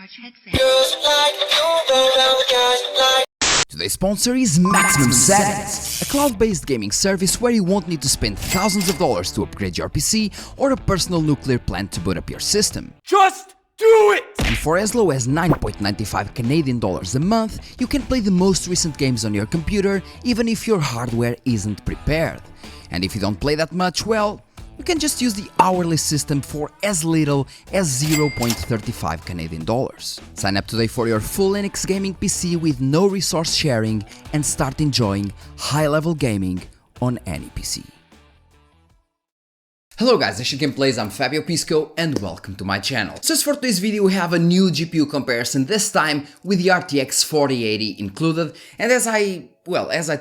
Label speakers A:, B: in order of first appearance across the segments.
A: charge headset.
B: Today's sponsor is Maximum Settings, a cloud-based gaming service where you won't need to spend thousands of dollars to upgrade your PC or a personal nuclear plant to boot up your system.
C: Just do it!
B: And for as low as 9.95 Canadian dollars a month, you can play the most recent games on your computer even if your hardware isn't prepared. And if you don't play that much, well, you can just use the hourly system for as little as 0.35 Canadian dollars. Sign up today for your full Linux gaming PC with no resource sharing and start enjoying high-level gaming on any PC. Hello guys, Nation Gameplays, I'm Fabio Pisco and welcome to my channel. So as for today's video we have a new GPU comparison, this time with the RTX 4080 included, and as I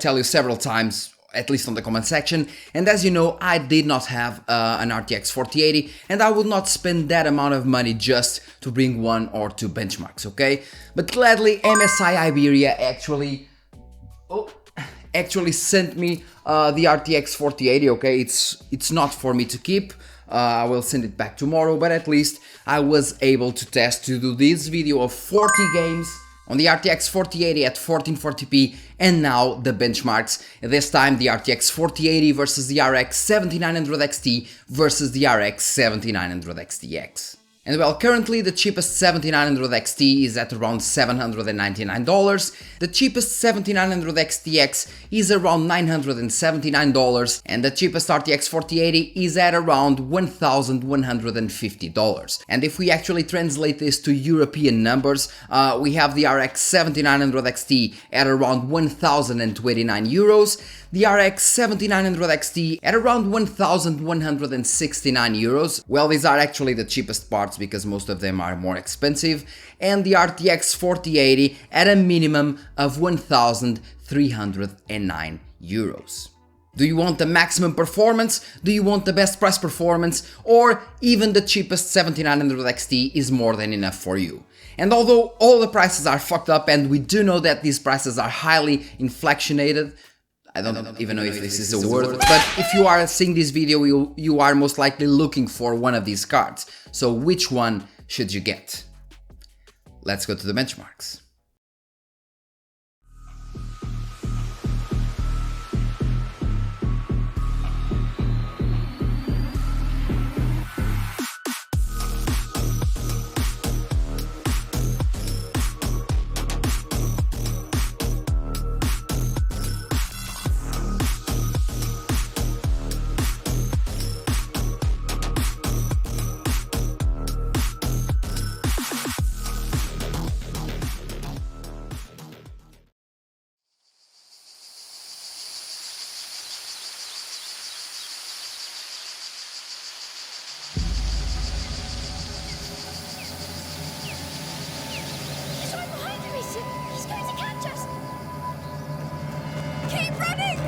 B: tell you several times, at least on the comment section, and as you know, I did not have an RTX 4080 and I would not spend that amount of money just to bring one or two benchmarks, okay? But gladly MSI Iberia actually sent me the RTX 4080, okay? It's not for me to keep, I will send it back tomorrow, but at least I was able to do this video of 40 games on the RTX 4080 at 1440p, and now the benchmarks. This time the RTX 4080 versus the RX 7900 XT versus the RX 7900 XTX. And well, currently the cheapest 7900 XT is at around $799, the cheapest 7900 XTX is around $979, and the cheapest RTX 4080 is at around $1,150. And if we actually translate this to European numbers, we have the RX 7900 XT at around 1,029 euros, the RX 7900 XT at around 1,169 euros. Well, these are actually the cheapest parts because most of them are more expensive, and the RTX 4080 at a minimum of 1,309 euros. Do you want the maximum performance? Do you want the best price performance? Or even the cheapest 7900 XT is more than enough for you? And although all the prices are fucked up and we do know that these prices are highly inflationated, I don't even know if this is a word, but if you are seeing this video, you are most likely looking for one of these cards. So which one should you get? Let's go to the benchmarks.
D: He's going to catch us! Keep running!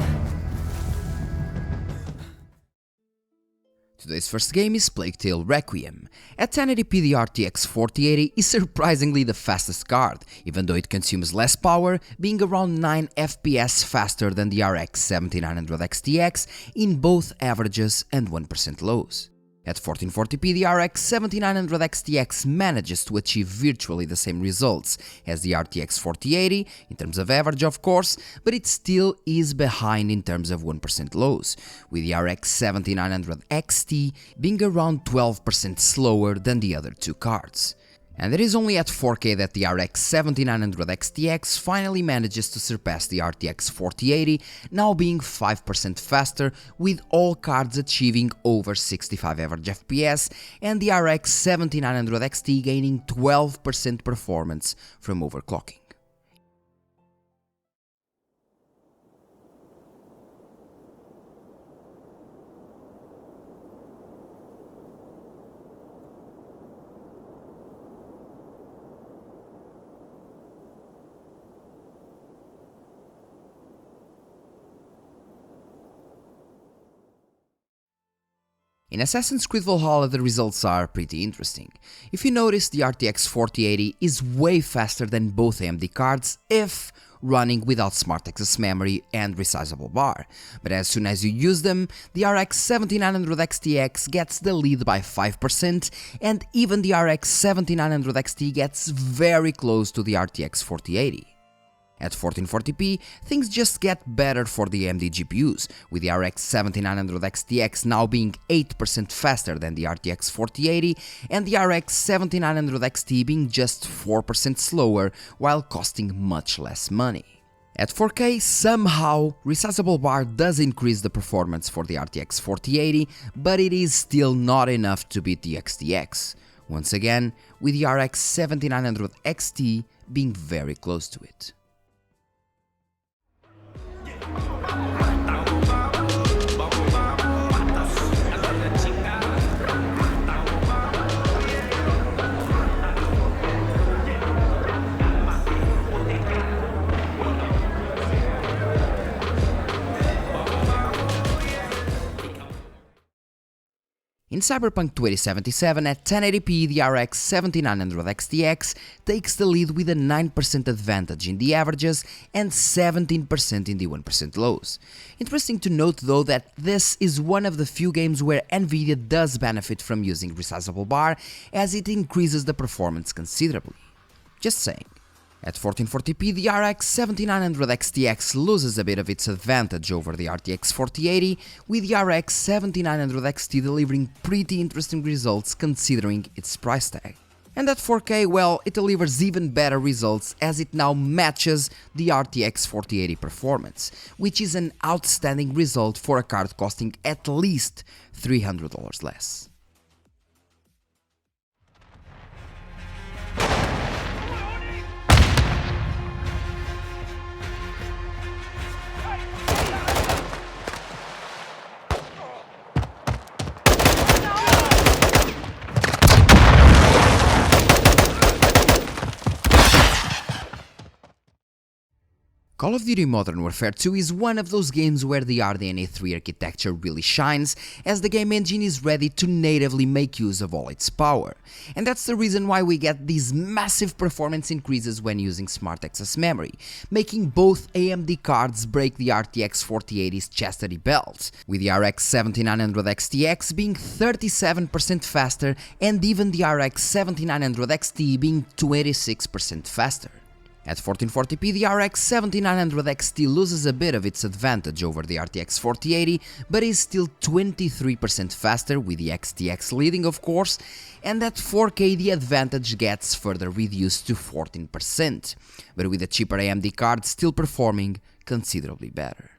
B: Today's first game is Plague Tale Requiem. At 1080p, the RTX 4080 is surprisingly the fastest card, even though it consumes less power, being around 9 FPS faster than the RX 7900 XTX in both averages and 1% lows. At 1440p, the RX 7900 XTX manages to achieve virtually the same results as the RTX 4080, in terms of average of course, but it still is behind in terms of 1% lows, with the RX 7900 XT being around 12% slower than the other two cards. And it is only at 4K that the RX 7900 XTX finally manages to surpass the RTX 4080, now being 5% faster, with all cards achieving over 65 average FPS, and the RX 7900 XT gaining 12% performance from overclocking. In Assassin's Creed Valhalla, the results are pretty interesting. If you notice, the RTX 4080 is way faster than both AMD cards if running without smart access memory and resizable bar, but as soon as you use them, the RX 7900 XTX gets the lead by 5%, and even the RX 7900 XT gets very close to the RTX 4080. At 1440p, things just get better for the AMD GPUs, with the RX 7900 XTX now being 8% faster than the RTX 4080 and the RX 7900 XT being just 4% slower while costing much less money. At 4K, somehow, resizable bar does increase the performance for the RTX 4080, but it is still not enough to beat the XTX, once again with the RX 7900 XT being very close to it. In Cyberpunk 2077 at 1080p, the RX 7900 XTX takes the lead with a 9% advantage in the averages and 17% in the 1% lows. Interesting to note though that this is one of the few games where Nvidia does benefit from using resizable bar, as it increases the performance considerably. Just saying. At 1440p, the RX 7900 XTX loses a bit of its advantage over the RTX 4080, with the RX 7900 XT delivering pretty interesting results considering its price tag. And at 4K, well, it delivers even better results as it now matches the RTX 4080 performance, which is an outstanding result for a card costing at least $300 less. Call of Duty Modern Warfare 2 is one of those games where the RDNA 3 architecture really shines, as the game engine is ready to natively make use of all its power. And that's the reason why we get these massive performance increases when using smart access memory, making both AMD cards break the RTX 4080's chastity belt, with the RX 7900 XTX being 37% faster and even the RX 7900 XT being 26% faster. At 1440p, the RX 7900 XT loses a bit of its advantage over the RTX 4080, but is still 23% faster, with the XTX leading of course, and at 4K the advantage gets further reduced to 14%, but with a cheaper AMD card still performing considerably better.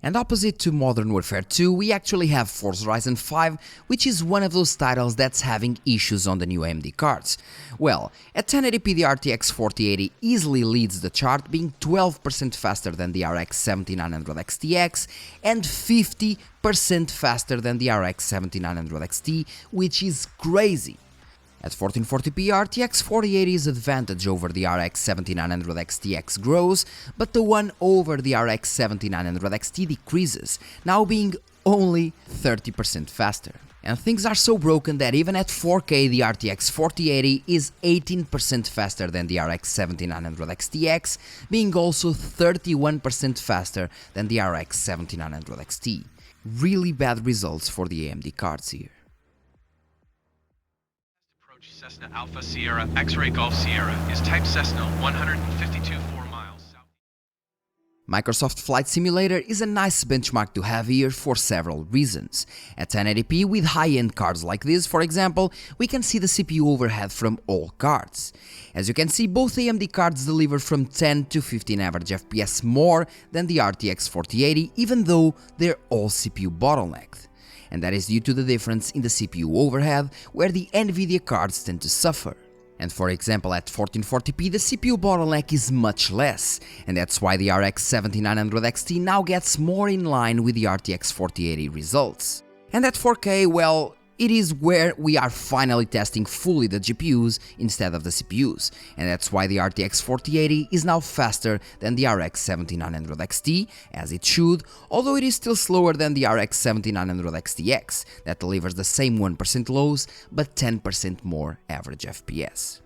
B: And opposite to Modern Warfare 2, we actually have Forza Horizon 5, which is one of those titles that's having issues on the new AMD cards. Well, at 1080p the RTX 4080 easily leads the chart, being 12% faster than the RX 7900 XTX and 50% faster than the RX 7900 XT, which is crazy. At 1440p, RTX 4080's advantage over the RX 7900 XTX grows, but the one over the RX 7900 XT decreases, now being only 30% faster. And things are so broken that even at 4K the RTX 4080 is 18% faster than the RX 7900 XTX, being also 31% faster than the RX 7900 XT. Really bad results for the AMD cards here.
A: Cessna Alpha Sierra X-Ray Golf Sierra is type Cessna 152 4 miles south.
B: Microsoft Flight Simulator is a nice benchmark to have here for several reasons. At 1080p with high-end cards like this, for example, we can see the CPU overhead from all cards. As you can see, both AMD cards deliver from 10 to 15 average FPS more than the RTX 4080, even though they're all CPU bottlenecked. And that is due to the difference in the CPU overhead, where the Nvidia cards tend to suffer. And for example, at 1440p the CPU bottleneck is much less, and that's why the RX 7900 XT now gets more in line with the RTX 4080 results. And at 4K, well, it is where we are finally testing fully the GPUs instead of the CPUs, and that's why the RTX 4080 is now faster than the RX 7900 XT, as it should, although it is still slower than the RX 7900 XTX, that delivers the same 1% lows, but 10% more average FPS.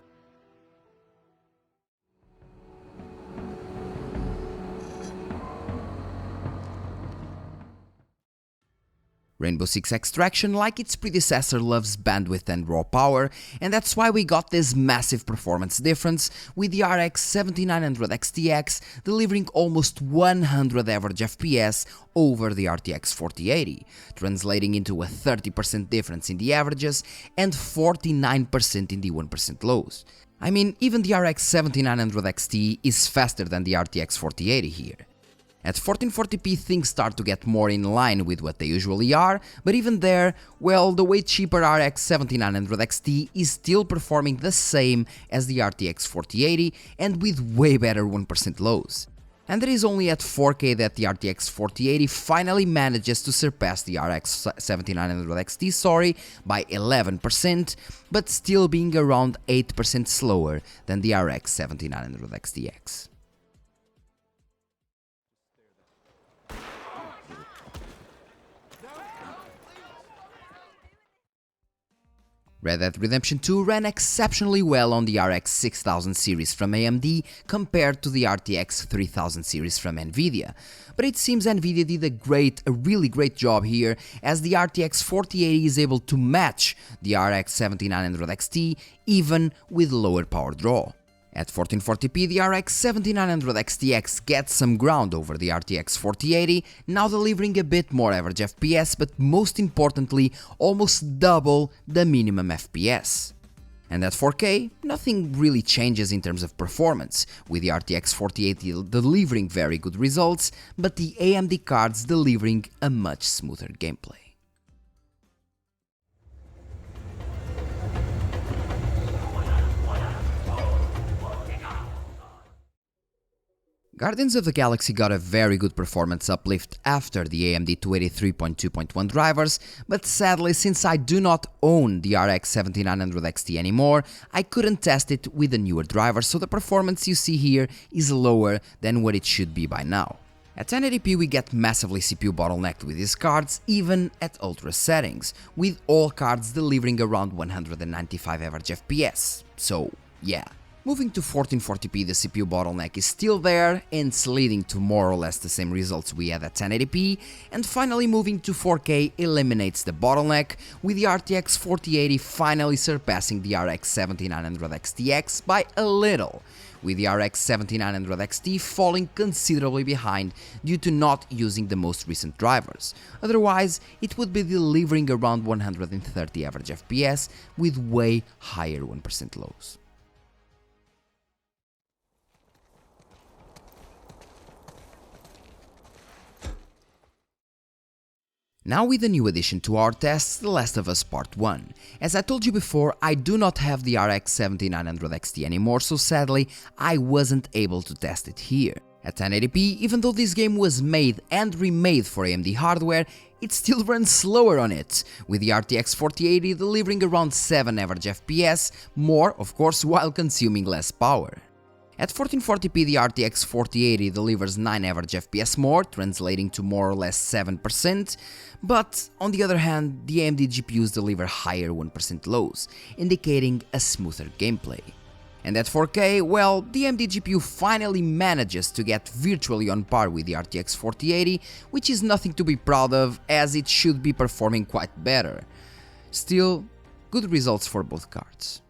B: Rainbow Six Extraction, like its predecessor, loves bandwidth and raw power, and that's why we got this massive performance difference, with the RX 7900 XTX delivering almost 100 average FPS over the RTX 4080, translating into a 30% difference in the averages and 49% in the 1% lows. I mean, even the RX 7900 XT is faster than the RTX 4080 here. At 1440p things start to get more in line with what they usually are, but even there, well, the way cheaper RX 7900 XT is still performing the same as the RTX 4080 and with way better 1% lows. And it is only at 4K that the RTX 4080 finally manages to surpass the RX 7900 XT, by 11%, but still being around 8% slower than the RX 7900 XTX. Red Dead Redemption 2 ran exceptionally well on the RX 6000 series from AMD compared to the RTX 3000 series from Nvidia, but it seems Nvidia did a really great job here, as the RTX 4080 is able to match the RX 7900 XT even with lower power draw. At 1440p, the RX 7900 XTX gets some ground over the RTX 4080, now delivering a bit more average FPS, but most importantly, almost double the minimum FPS. And at 4K, nothing really changes in terms of performance, with the RTX 4080 delivering very good results, but the AMD cards delivering a much smoother gameplay. Guardians of the Galaxy got a very good performance uplift after the AMD 283.2.1 drivers, but sadly, since I do not own the RX 7900 XT anymore, I couldn't test it with the newer drivers, so the performance you see here is lower than what it should be by now. At 1080p we get massively CPU bottlenecked with these cards, even at ultra settings, with all cards delivering around 195 average FPS, so yeah. Moving to 1440p, the CPU bottleneck is still there, and leading to more or less the same results we had at 1080p, and finally moving to 4K eliminates the bottleneck, with the RTX 4080 finally surpassing the RX 7900 XTX by a little, with the RX 7900 XT falling considerably behind due to not using the most recent drivers. Otherwise, it would be delivering around 130 average FPS with way higher 1% lows. Now with a new addition to our tests, The Last of Us Part 1. As I told you before, I do not have the RX 7900 XT anymore, so sadly I wasn't able to test it here. At 1080p, even though this game was made and remade for AMD hardware, it still runs slower on it, with the RTX 4080 delivering around 7 average FPS, more of course while consuming less power. At 1440p, the RTX 4080 delivers 9 average FPS more, translating to more or less 7%, but on the other hand, the AMD GPUs deliver higher 1% lows, indicating a smoother gameplay. And at 4K, well, the AMD GPU finally manages to get virtually on par with the RTX 4080, which is nothing to be proud of, as it should be performing quite better. Still, good results for both cards.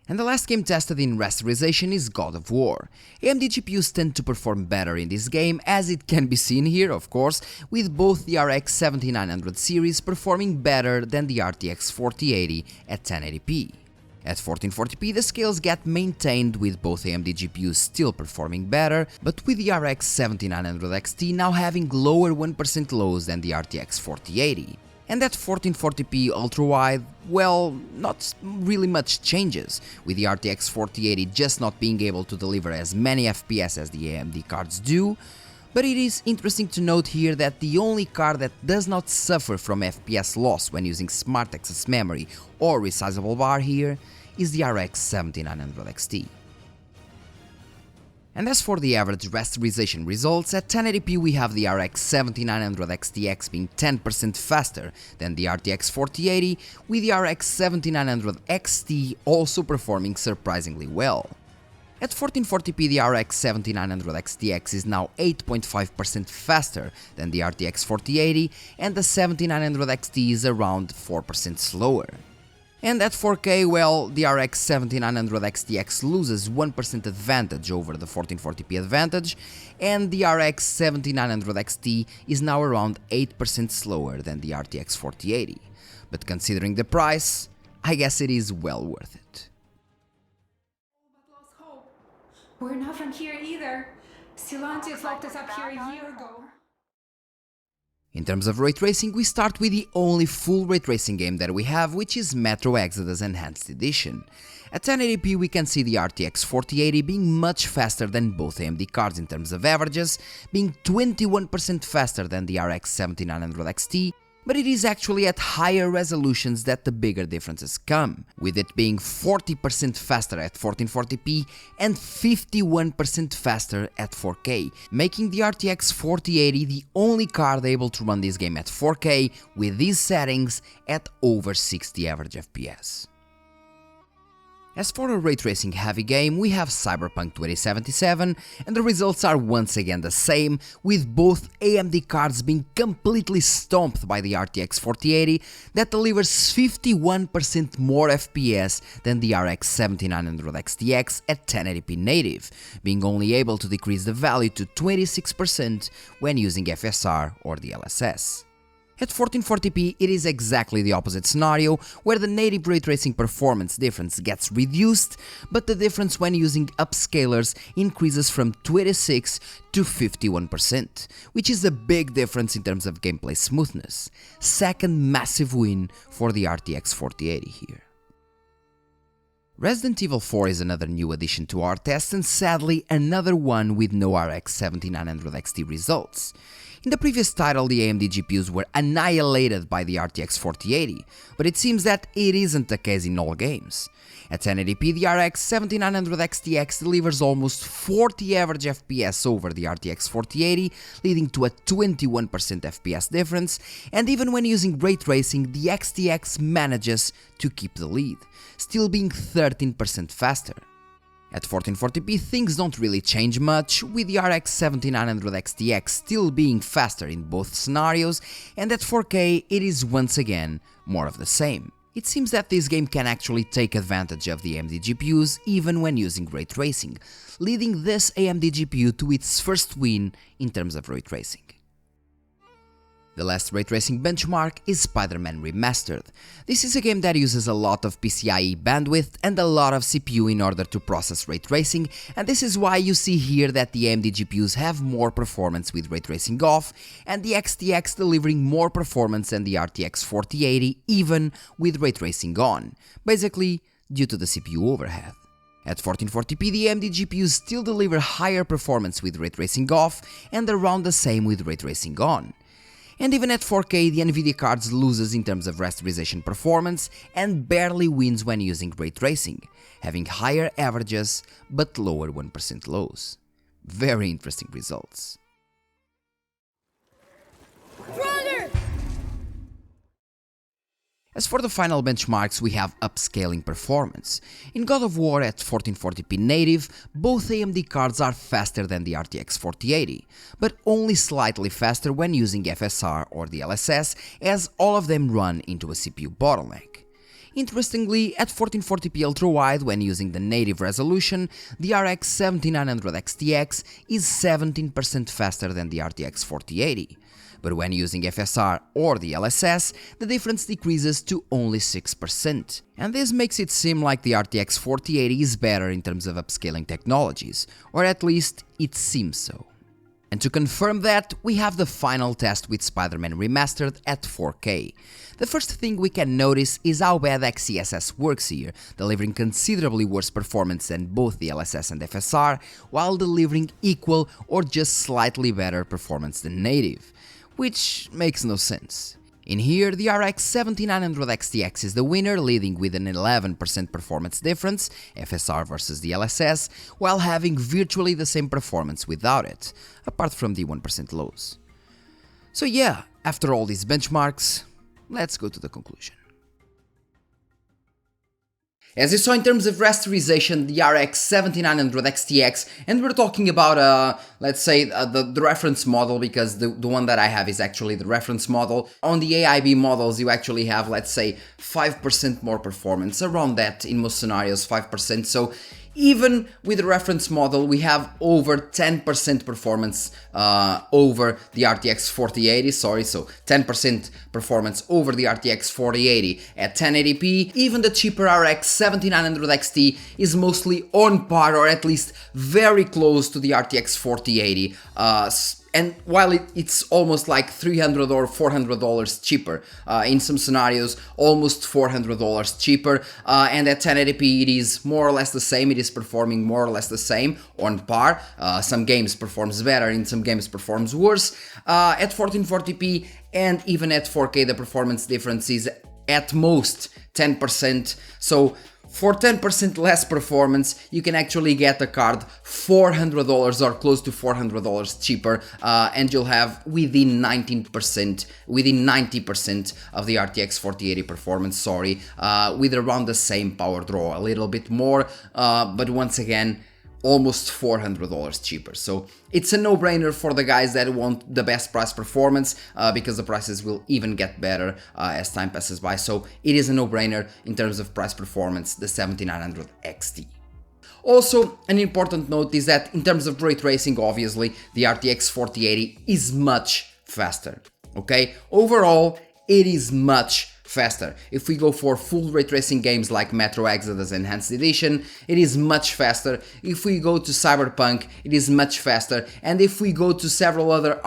B: And the last game tested in rasterization is God of War. AMD GPUs tend to perform better in this game, as it can be seen here, of course, with both the RX 7900 series performing better than the RTX 4080 at 1080p. At 1440p the scales get maintained with both AMD GPUs still performing better, but with the RX 7900 XT now having lower 1% lows than the RTX 4080. And at 1440p ultra-wide, well, not really much changes, with the RTX 4080 just not being able to deliver as many FPS as the AMD cards do. But it is interesting to note here that the only card that does not suffer from FPS loss when using Smart Access Memory or resizable bar here is the RX 7900 XT. And as for the average rasterization results, at 1080p we have the RX 7900 XTX being 10% faster than the RTX 4080, with the RX 7900 XT also performing surprisingly well. At 1440p the RX 7900 XTX is now 8.5% faster than the RTX 4080, and the 7900 XT is around 4% slower. And at 4K, well, the RX 7900 XTX loses 1% advantage over the 1440p advantage, and the RX 7900 XT is now around 8% slower than the RTX 4080. But considering the price, I guess it is well worth it.
C: Lost hope. We're not from here either. Stellantis locked us up here a year ago.
B: In terms of ray tracing, we start with the only full ray tracing game that we have, which is Metro Exodus Enhanced Edition. At 1080p we can see the RTX 4080 being much faster than both AMD cards in terms of averages, being 21% faster than the RX 7900 XT, but it is actually at higher resolutions that the bigger differences come, with it being 40% faster at 1440p and 51% faster at 4K, making the RTX 4080 the only card able to run this game at 4K with these settings at over 60 average FPS. As for a ray tracing heavy game, we have Cyberpunk 2077, and the results are once again the same, with both AMD cards being completely stomped by the RTX 4080 that delivers 51% more FPS than the RX 7900 XTX at 1080p native, being only able to decrease the value to 26% when using FSR or DLSS. At 1440p it is exactly the opposite scenario, where the native ray tracing performance difference gets reduced, but the difference when using upscalers increases from 26 to 51%, which is a big difference in terms of gameplay smoothness. Second massive win for the RTX 4080 here. Resident Evil 4 is another new addition to our test, and sadly another one with no RX 7900 XT results. In the previous title the AMD GPUs were annihilated by the RTX 4080, but it seems that it isn't the case in all games. At 1080p the RX 7900 XTX delivers almost 40 average FPS over the RTX 4080, leading to a 21% FPS difference, and even when using ray tracing the XTX manages to keep the lead, still being 13% faster. At 1440p things don't really change much, with the RX 7900 XTX still being faster in both scenarios, and at 4K it is once again more of the same. It seems that this game can actually take advantage of the AMD GPUs even when using ray tracing, leading this AMD GPU to its first win in terms of ray tracing. The last ray tracing benchmark is Spider-Man Remastered. This is a game that uses a lot of PCIe bandwidth and a lot of CPU in order to process ray tracing, and this is why you see here that the AMD GPUs have more performance with ray tracing off, and the XTX delivering more performance than the RTX 4080 even with ray tracing on, basically due to the CPU overhead. At 1440p the AMD GPUs still deliver higher performance with ray tracing off and around the same with ray tracing on. And even at 4K the Nvidia cards loses in terms of rasterization performance and barely wins when using ray tracing, having higher averages but lower 1% lows. Very interesting results.
D: Brother!
B: As for the final benchmarks, we have upscaling performance. In God of War at 1440p native, both AMD cards are faster than the RTX 4080, but only slightly faster when using FSR or DLSS, as all of them run into a CPU bottleneck. Interestingly, at 1440p ultra-wide, when using the native resolution, the RX 7900 XTX is 17% faster than the RTX 4080. but when using FSR or DLSS, the difference decreases to only 6%. And this makes it seem like the RTX 4080 is better in terms of upscaling technologies, or at least it seems so. And to confirm that, we have the final test with Spider-Man Remastered at 4K. The first thing we can notice is how bad XeSS works here, delivering considerably worse performance than both DLSS and FSR, while delivering equal or just slightly better performance than native, which makes no sense. In here, the RX 7900 XTX is the winner, leading with an 11% performance difference, FSR versus DLSS, while having virtually the same performance without it, apart from the 1% lows. So yeah, after all these benchmarks, let's go to the conclusion. As you saw in terms of rasterization, the RX 7900 XTX, and we're talking about, let's say, the reference model, because the one that I have is actually the reference model. On the AIB models, you actually have, let's say, 5% more performance, around that in most scenarios, 5%. So even with the reference model, we have over 10% performance over the RTX 4080, so 10% performance over the RTX 4080 at 1080p. Even the cheaper RX 7900 XT is mostly on par, or at least very close to the RTX 4080. And while it's almost like $300 or $400 cheaper, in some scenarios almost $400 cheaper, and at 1080p it is more or less the same, it is performing more or less the same, on par. Some games performs better, in some games performs worse. At 1440p and even at 4K the performance difference is at most 10%, so for 10% less performance, you can actually get a card $400 or close to $400 cheaper, and you'll have within 90% of the RTX 4080 performance, with around the same power draw, a little bit more, but once again, almost $400 cheaper. So it's a no-brainer for the guys that want the best price performance, because the prices will even get better as time passes by. So it is a no-brainer in terms of price performance, the 7900 XT. Also, an important note is that in terms of ray tracing, obviously, the RTX 4080 is much faster, okay? Overall, it is much faster. If we go for full ray tracing games like Metro Exodus Enhanced Edition, it is much faster. If we go to Cyberpunk, it is much faster. And if we go to several other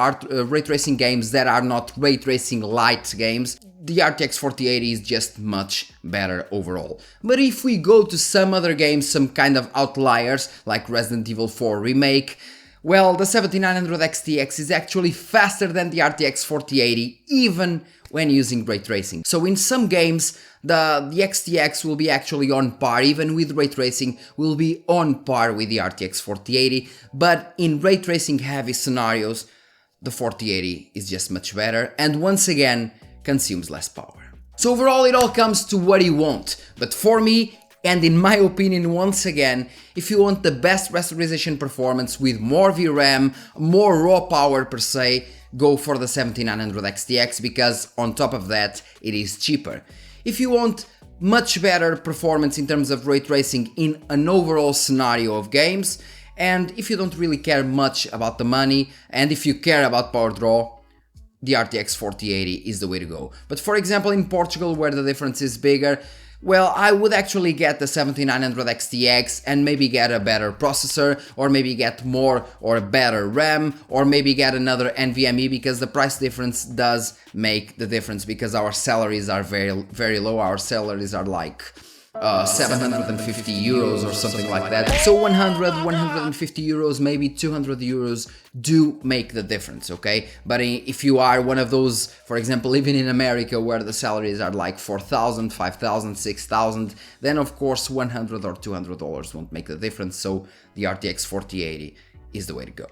B: ray tracing games that are not ray tracing light games, the RTX 4080 is just much better overall. But if we go to some other games, some kind of outliers like Resident Evil 4 Remake, well, the 7900 XTX is actually faster than the RTX 4080, even when using ray tracing. So in some games, the XTX will be actually on par, even with ray tracing, will be on par with the RTX 4080, but in ray tracing heavy scenarios, the 4080 is just much better, and once again, consumes less power. So overall, it all comes to what you want, but for me, and in my opinion, once again, if you want the best rasterization performance with more VRAM, more raw power per se, go for the 7900 XTX, because on top of that, it is cheaper. If you want much better performance in terms of ray tracing in an overall scenario of games, and if you don't really care much about the money, and if you care about power draw, the RTX 4080 is the way to go. But for example, in Portugal, where the difference is bigger, well, I would actually get the 7900 XTX and maybe get a better processor, or maybe get more or better RAM, or maybe get another NVMe, because the price difference does make the difference, because our salaries are very low. Our salaries are like 750 euros or something like that. So 150 euros, maybe 200 euros do make the difference, okay? But if you are one of those, for example, living in America, where the salaries are like 4,000, 5,000, 6,000, then of course $100 or $200 won't make the difference. So the RTX 4080 is the way to go.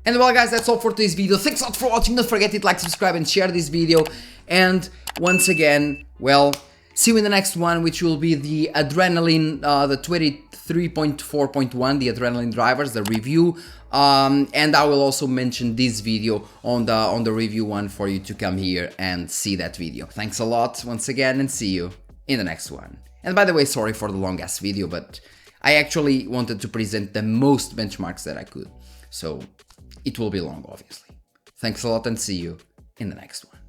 B: And well guys, that's all for today's video. Thanks a lot for watching. Don't forget to like, subscribe and share this video. And once again, well, see you in the next one, which will be the Adrenaline, the 23.4.1, the Adrenaline drivers, the review. And I will also mention this video on the review one for you to come here and see that video. Thanks a lot once again, and see you in the next one. And by the way, sorry for the long ass video, but I actually wanted to present the most benchmarks that I could. So it will be long, obviously. Thanks a lot, and see you in the next one.